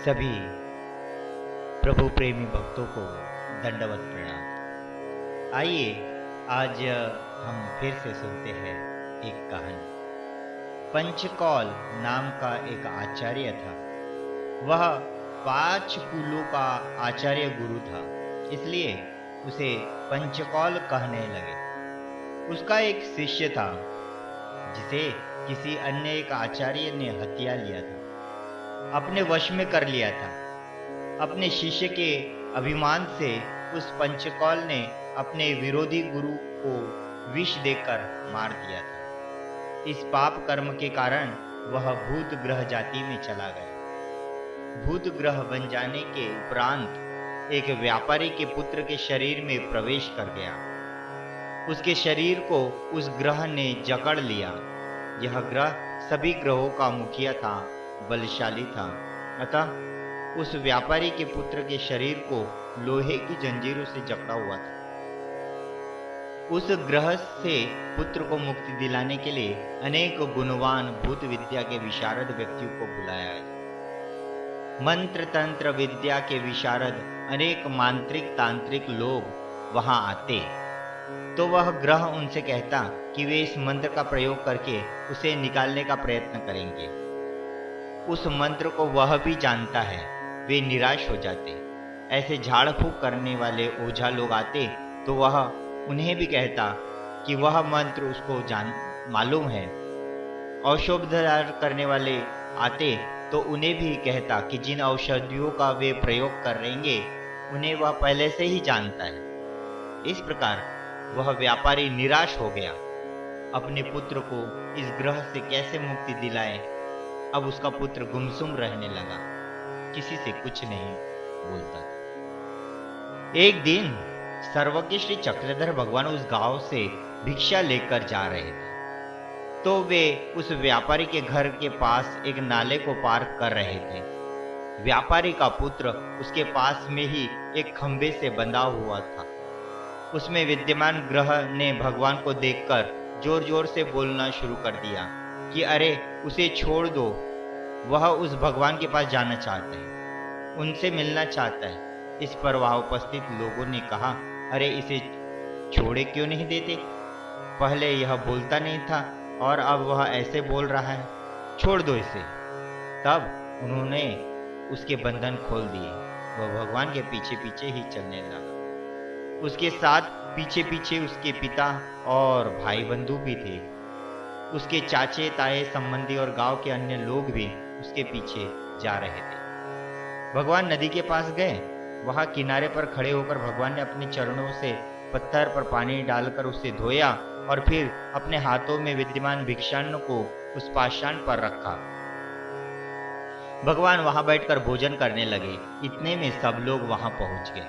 सभी प्रभु प्रेमी भक्तों को दंडवत प्रणाम। आइए आज हम फिर से सुनते हैं एक कहानी। पंचकौल नाम का एक आचार्य था। वह 5 कुलों का आचार्य गुरु था, इसलिए उसे पंचकौल कहने लगे। उसका एक शिष्य था जिसे किसी अन्य एक आचार्य ने हत्या लिया था, अपने वश में कर लिया था। अपने शिष्य के अभिमान से उस पंचकौल ने अपने विरोधी गुरु को विष देकर मार दिया था। इस पाप कर्म के कारण वह भूत ग्रह जाति में चला गया। भूत ग्रह बन जाने के उपरांत एक व्यापारी के पुत्र के शरीर में प्रवेश कर गया। उसके शरीर को उस ग्रह ने जकड़ लिया। यह ग्रह सभी ग्रहों का मुखिया था, बलशाली था। अतः उस व्यापारी के पुत्र के शरीर को लोहे की जंजीरों से जकड़ा हुआ था। उस ग्रह से पुत्र को मुक्ति दिलाने के लिए अनेक गुणवान भूत विद्या के विशारद व्यक्तियों को बुलाया गया। मंत्र तंत्र विद्या के विशारद अनेक मांत्रिक तांत्रिक लोग वहां आते तो वह ग्रह उनसे कहता कि वे इस मंत्र का प्रयोग करके उसे निकालने का प्रयत्न करेंगे। उस मंत्र को वह भी जानता है। वे निराश हो जाते। ऐसे झाड़ फूक करने वाले ओझा लोग आते तो वह उन्हें भी कहता कि वह मंत्र उसको मालूम है। औषधोपचार करने वाले आते तो उन्हें भी कहता कि जिन औषधियों का वे प्रयोग करेंगे उन्हें वह पहले से ही जानता है। इस प्रकार वह व्यापारी निराश हो गया। अपने पुत्र को इस ग्रह से कैसे मुक्ति दिलाए। अब उसका पुत्र गुमसुम रहने लगा, किसी से कुछ नहीं बोलता था। एक दिन सर्वज्ञ श्री चक्रधर भगवान उस गांव से भिक्षा लेकर जा रहे थे तो वे उस व्यापारी के घर के पास एक नाले को पार कर रहे थे। व्यापारी का पुत्र उसके पास में ही एक खंभे से बंधा हुआ था। उसमें विद्यमान ग्रह ने भगवान को देखकर जोर जोर से बोलना शुरू कर दिया कि अरे उसे छोड़ दो, वह उस भगवान के पास जाना चाहता है, उनसे मिलना चाहता है। इस पर वहां उपस्थित लोगों ने कहा, अरे इसे छोड़े क्यों नहीं देते? पहले यह बोलता नहीं था और अब वह ऐसे बोल रहा है, छोड़ दो इसे। तब उन्होंने उसके बंधन खोल दिए। वह भगवान के पीछे पीछे ही चलने लगा। उसके साथ पीछे पीछे उसके पिता और भाई बंधु भी थे। उसके चाचे ताए संबंधी और गांव के अन्य लोग भी उसके पीछे जा रहे थे। भगवान नदी के पास गए। वहां किनारे पर खड़े होकर भगवान ने अपने चरणों से पत्थर पर पानी डालकर उसे धोया और फिर अपने हाथों में विद्यमान भिक्षान्न को उस पाषाण पर रखा। भगवान वहां बैठकर भोजन करने लगे। इतने में सब लोग वहां पहुंच गए।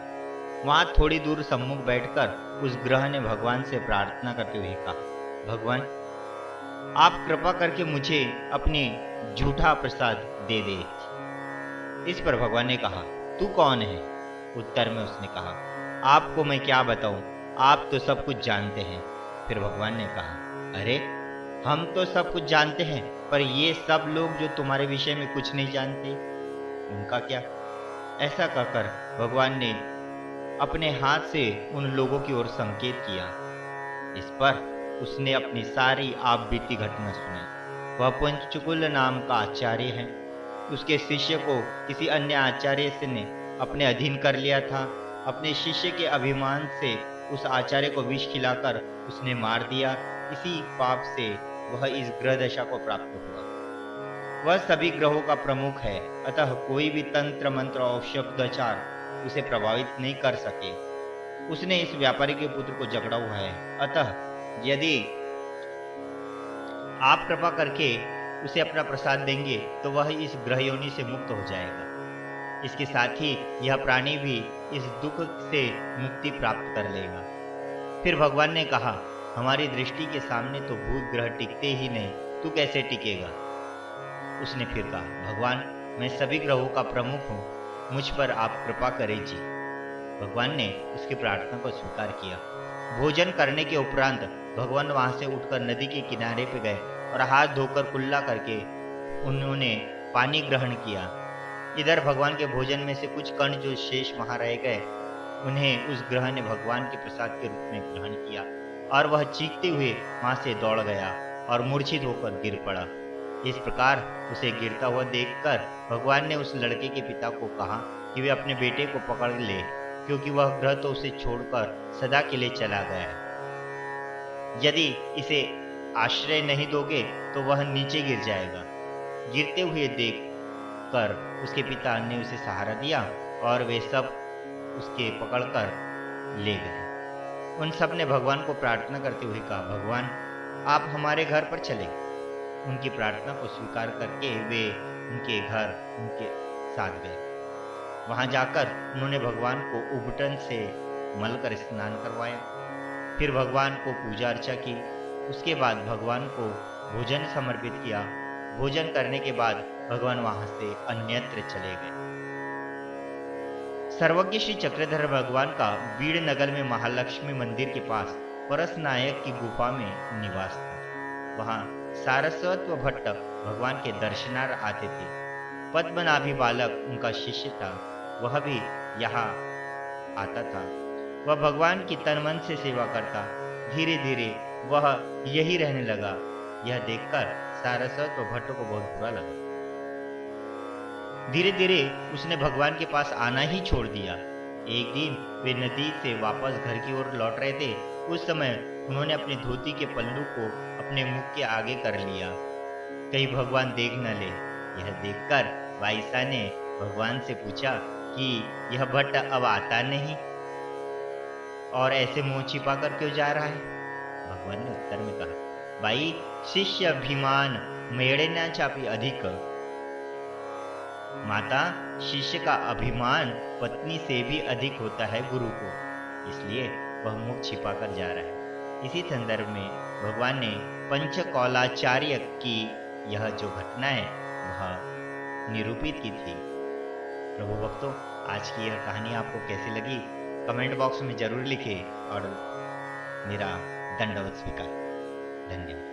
वहां थोड़ी दूर सम्मुख बैठकर उस ग्रह ने भगवान से प्रार्थना करते हुए कहा, भगवान आप कृपा करके मुझे अपनी झूठा प्रसाद दे दे। इस पर भगवान ने कहा, तू कौन है? उत्तर में उसने कहा, आपको मैं क्या बताऊं, आप तो सब कुछ जानते हैं। फिर भगवान ने कहा, अरे हम तो सब कुछ जानते हैं, पर ये सब लोग जो तुम्हारे विषय में कुछ नहीं जानते, उनका क्या? ऐसा कहकर भगवान ने अपने हाथ से उन लोगों की ओर संकेत किया। इस पर उसने अपनी सारी आप बीती घटना सुनाई। वह पंचकुल नाम का आचार्य है। उसके शिष्य को किसी अन्य आचार्य से ने अपने अधीन कर लिया था। अपने शिष्य के अभिमान से उस आचार्य को विष खिलाकर उसने मार दिया। इसी पाप से वह इस ग्रह दशा को प्राप्त हुआ। वह सभी ग्रहों का प्रमुख है, अतः कोई भी तंत्र मंत्र और शब्दाचार उसे प्रभावित नहीं कर सके। उसने इस व्यापारी के पुत्र को जकड़ा हुआ है, अतः यदि आप कृपा करके उसे अपना प्रसाद देंगे तो वह इस ग्रह योनि से मुक्त हो जाएगा। इसके साथ ही यह प्राणी भी इस दुख से मुक्ति प्राप्त कर लेगा। फिर भगवान ने कहा, हमारी दृष्टि के सामने तो भूत ग्रह टिकते ही नहीं, तू कैसे टिकेगा? उसने फिर कहा, भगवान मैं सभी ग्रहों का प्रमुख हूँ, मुझ पर आप कृपा करें जी। भगवान ने उसकी प्रार्थना को स्वीकार किया। भोजन करने के उपरांत भगवान वहां से उठकर नदी के किनारे पे गए और हाथ धोकर कुल्ला करके उन्होंने पानी ग्रहण किया। इधर भगवान के भोजन में से कुछ कण जो शेष वहां रह गए, उन्हें उस ग्रह ने भगवान के प्रसाद के रूप में ग्रहण किया और वह चीखते हुए वहां से दौड़ गया और मूर्छित होकर गिर पड़ा। इस प्रकार उसे गिरता हुआ देखकर भगवान ने उस लड़के के पिता को कहा कि वे अपने बेटे को पकड़ ले, क्योंकि वह ग्रह तो उसे छोड़कर सदा के लिए चला गया है। यदि इसे आश्रय नहीं दोगे तो वह नीचे गिर जाएगा। गिरते हुए देख कर उसके पिता ने उसे सहारा दिया और वे सब उसके पकड़कर ले गए। उन सब ने भगवान को प्रार्थना करते हुए कहा, भगवान आप हमारे घर पर चले। उनकी प्रार्थना को स्वीकार करके वे उनके घर उनके साथ गए। वहां जाकर उन्होंने भगवान को उबटन से मलकर स्नान करवाया, फिर भगवान को पूजा अर्चा की। उसके बाद भगवान को भोजन समर्पित किया। भोजन करने के बाद भगवान वहां से अन्यत्र चले गए। सर्वज्ञ श्री चक्रधर भगवान का बीड़ नगर में महालक्ष्मी मंदिर के पास परस नायक की गुफा में निवास था। वहां सारस्वत व भट्ट भगवान के दर्शनार्थ आते थे। पद्मनाभी बालक उनका शिष्य था, वह भी यहाँ आता था। वह भगवान की तन मन से सेवा करता। धीरे धीरे वह यही रहने लगा। यह देखकर सारस्वत व भट्ट को बहुत बुरा लगा। धीरे धीरे उसने भगवान के पास आना ही छोड़ दिया। एक दिन वे नदी से वापस घर की ओर लौट रहे थे। उस समय उन्होंने अपनी धोती के पल्लू को अपने मुख के आगे कर लिया, कहीं भगवान देख न ले। यह देखकर वाइसा ने भगवान से पूछा कि यह भट्ट अब आता नहीं और ऐसे मुंह छिपा कर क्यों जा रहा है। भगवान ने उत्तर में कहा, भाई शिष्य अभिमान मेड़े चापी अधिक। माता, शिष्य का अभिमान पत्नी से भी अधिक होता है गुरु को, इसलिए वह मुख छिपा कर जा रहा है। इसी संदर्भ में भगवान ने पंचकौलाचार्य की यह जो घटना है वह निरूपित की थी। प्रभु भक्तों, आज की यह कहानी आपको कैसी लगी कमेंट बॉक्स में जरूर लिखें और मेरा दंडवत स्वीकार। धन्यवाद।